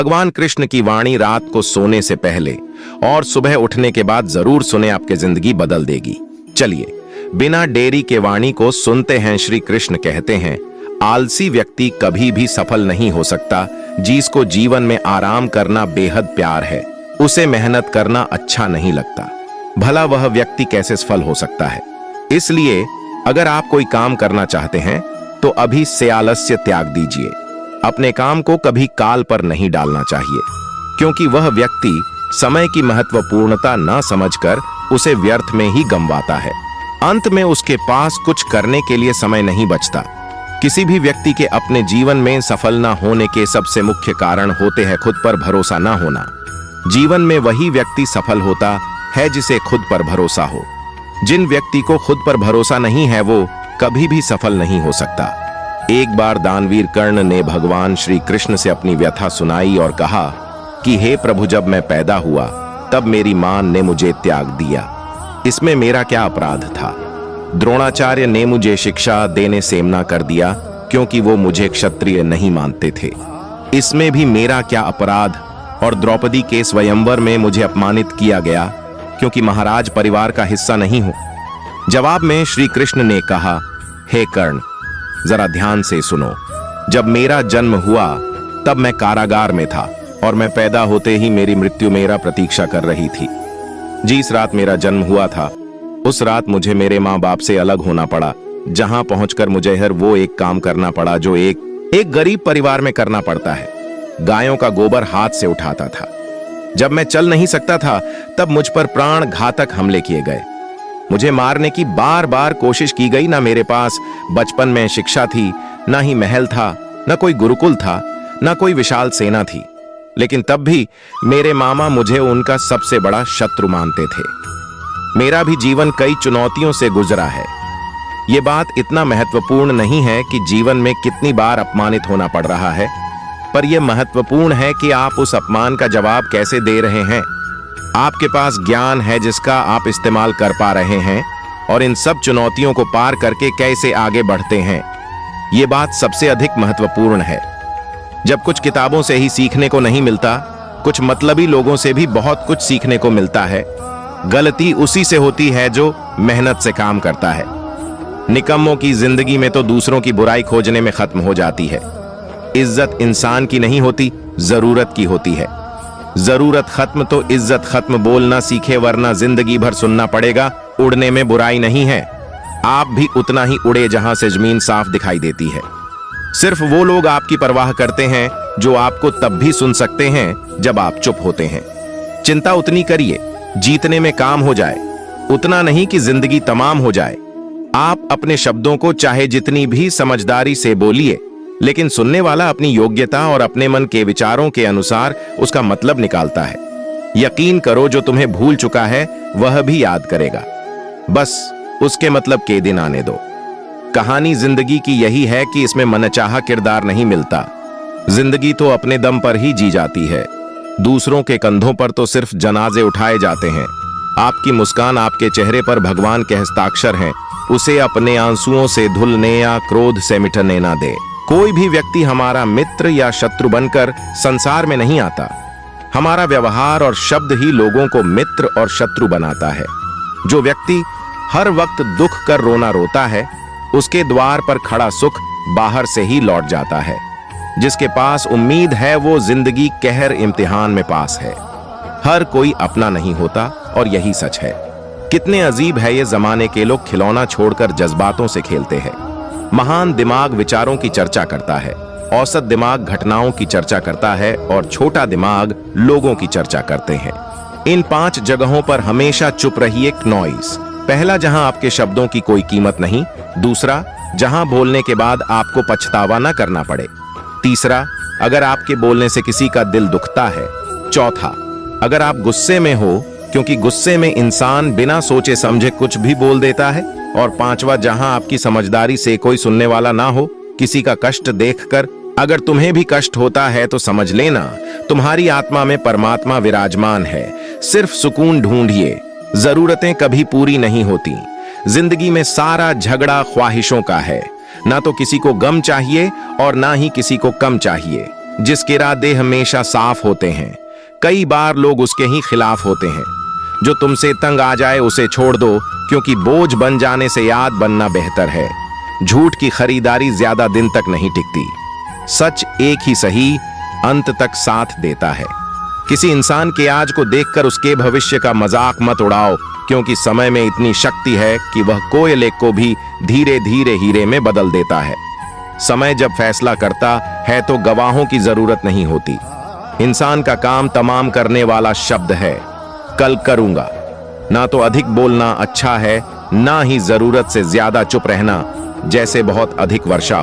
भगवान कृष्ण की वाणी रात को सोने से पहले और सुबह उठने के बाद जरूर सुने, आपकी जिंदगी बदल देगी। चलिए बिना देरी के वाणी को सुनते हैं। श्री कृष्ण कहते हैं, आलसी व्यक्ति कभी भी सफल नहीं हो सकता। जिसको जीवन में आराम करना बेहद प्यार है, उसे मेहनत करना अच्छा नहीं लगता। भला वह व्यक्ति कैसे सफल हो सकता है? इसलिए अगर आप कोई काम करना चाहते हैं तो अभी से आलस्य त्याग दीजिए। अपने काम को कभी काल पर नहीं डालना चाहिए, क्योंकि वह व्यक्ति समय की महत्वपूर्णता न समझकर उसे व्यर्थ में ही गंवाता है। अंत में उसके पास कुछ करने के लिए समय नहीं बचता। किसी भी व्यक्ति के अपने जीवन में सफल न होने के सबसे मुख्य कारण होते हैं खुद पर भरोसा न होना। जीवन में वही व्यक्ति सफल होता है जिसे खुद पर भरोसा हो। जिन व्यक्ति को खुद पर भरोसा नहीं है वो कभी भी सफल नहीं हो सकता। एक बार दानवीर कर्ण ने भगवान श्री कृष्ण से अपनी व्यथा सुनाई और कहा कि हे प्रभु, जब मैं पैदा हुआ तब मेरी मां ने मुझे त्याग दिया। इसमें मेरा क्या अपराध था? द्रोणाचार्य ने मुझे शिक्षा देने से मना कर दिया क्योंकि वो मुझे क्षत्रिय नहीं मानते थे। इसमें भी मेरा क्या अपराध? और द्रौपदी के स्वयंवर में मुझे अपमानित किया गया क्योंकि महाराज परिवार का हिस्सा नहीं हूं। जवाब में श्री कृष्ण ने कहा, हे कर्ण, जरा ध्यान से सुनो। जब मेरा जन्म हुआ तब मैं कारागार में था और मैं पैदा होते ही मेरी मृत्यु मेरा प्रतीक्षा कर रही थी। जिस रात मेरा जन्म हुआ था उस रात मुझे मेरे माँ बाप से अलग होना पड़ा, जहां पहुंचकर मुझे हर वो एक काम करना पड़ा जो एक गरीब परिवार में करना पड़ता है। गायों का गोबर हाथ से उठाता था। जब मैं चल नहीं सकता था तब मुझ पर प्राण घातक हमले किए गए। मुझे मारने की बार बार कोशिश की गई। ना मेरे पास बचपन में शिक्षा थी, ना ही महल था, ना कोई गुरुकुल था, ना कोई विशाल सेना थी। लेकिन तब भी मेरे मामा मुझे उनका सबसे बड़ा शत्रु मानते थे। मेरा भी जीवन कई चुनौतियों से गुजरा है। ये बात इतना महत्वपूर्ण नहीं है कि जीवन में कितनी बार अपमानित होना पड़ रहा है, पर यह महत्वपूर्ण है कि आप उस अपमान का जवाब कैसे दे रहे हैं। आपके पास ज्ञान है जिसका आप इस्तेमाल कर पा रहे हैं, और इन सब चुनौतियों को पार करके कैसे आगे बढ़ते हैं, ये बात सबसे अधिक महत्वपूर्ण है। जब कुछ किताबों से ही सीखने को नहीं मिलता, कुछ मतलबी लोगों से भी बहुत कुछ सीखने को मिलता है। गलती उसी से होती है जो मेहनत से काम करता है। निकम्मों की जिंदगी में तो दूसरों की बुराई खोजने में खत्म हो जाती है। इज्जत इंसान की नहीं होती, जरूरत की होती है। जरूरत खत्म तो इज्जत खत्म। बोलना सीखे वरना जिंदगी भर सुनना पड़ेगा। उड़ने में बुराई नहीं है, आप भी उतना ही उड़े जहां से जमीन साफ दिखाई देती है। सिर्फ वो लोग आपकी परवाह करते हैं जो आपको तब भी सुन सकते हैं जब आप चुप होते हैं। चिंता उतनी करिए जीतने में काम हो जाए, उतना नहीं कि जिंदगी तमाम हो जाए। आप अपने शब्दों को चाहे जितनी भी समझदारी से बोलिए, लेकिन सुनने वाला अपनी योग्यता और अपने मन के विचारों के अनुसार उसका मतलब निकालता है। यकीन करो, जो तुम्हें भूल चुका है वह भी याद करेगा। बस उसके मतलब के दिन आने दो। कहानी जिंदगी की यही है कि इसमें मनचाहा किरदार नहीं मिलता। जिंदगी तो अपने दम पर ही जी जाती है। दूसरों के कंधों पर तो सिर्फ जनाजे उठाए जाते हैं। आपकी मुस्कान आपके चेहरे पर भगवान के हस्ताक्षर हैं। उसे अपने आंसुओं से धुलने या क्रोध से मिटने ना दे। कोई भी व्यक्ति हमारा मित्र या शत्रु बनकर संसार में नहीं आता। हमारा व्यवहार और शब्द ही लोगों को मित्र और शत्रु बनाता है। जो व्यक्ति हर वक्त दुख कर रोना रोता है, उसके द्वार पर खड़ा सुख बाहर से ही लौट जाता है। जिसके पास उम्मीद है वो जिंदगी कहर इम्तिहान में पास है। हर कोई अपना नहीं होता, और यही सच है। कितने अजीब है ये जमाने के लोग, खिलौना छोड़कर जज्बातों से खेलते हैं। महान दिमाग विचारों की चर्चा करता है, औसत दिमाग घटनाओं की चर्चा करता है, और छोटा दिमाग लोगों की चर्चा करते हैं। इन 5 जगहों पर हमेशा चुप रहिए। नॉइज। पहला, जहां आपके शब्दों की कोई कीमत नहीं। दूसरा, जहां बोलने के बाद आपको पछतावा न करना पड़े। तीसरा, अगर आपके बोलने से किसी का दिल दुखता है। चौथा, अगर आप गुस्से में हो, क्योंकि गुस्से में इंसान बिना सोचे समझे कुछ भी बोल देता है। और पांचवा, जहां आपकी समझदारी से कोई सुनने वाला ना हो। किसी का कष्ट देखकर अगर तुम्हें भी कष्ट होता है तो समझ लेना तुम्हारी आत्मा में परमात्मा विराजमान है। सिर्फ सुकून ढूंढिए। जरूरतें कभी पूरी नहीं होती। जिंदगी में सारा झगड़ा ख्वाहिशों का है। ना तो किसी को गम चाहिए और ना ही किसी को कम चाहिए। जिसके इरादे हमेशा साफ होते हैं, कई बार लोग उसके ही खिलाफ होते हैं। जो तुमसे तंग आ जाए उसे छोड़ दो, क्योंकि बोझ बन जाने से याद बनना बेहतर है। झूठ की खरीदारी ज्यादा दिन तक नहीं टिकती। सच एक ही सही अंत तक साथ देता है। किसी इंसान के आज को देखकर उसके भविष्य का मजाक मत उड़ाओ, क्योंकि समय में इतनी शक्ति है कि वह कोयले को भी धीरे धीरे हीरे में बदल देता है। समय जब फैसला करता है तो गवाहों की जरूरत नहीं होती। इंसान का काम तमाम करने वाला शब्द है, कल करूंगा। ना तो अधिक बोलना अच्छा है, ना ही जरूरत से ज्यादा चुप रहना, जैसे बहुत अधिक वर्षा हो।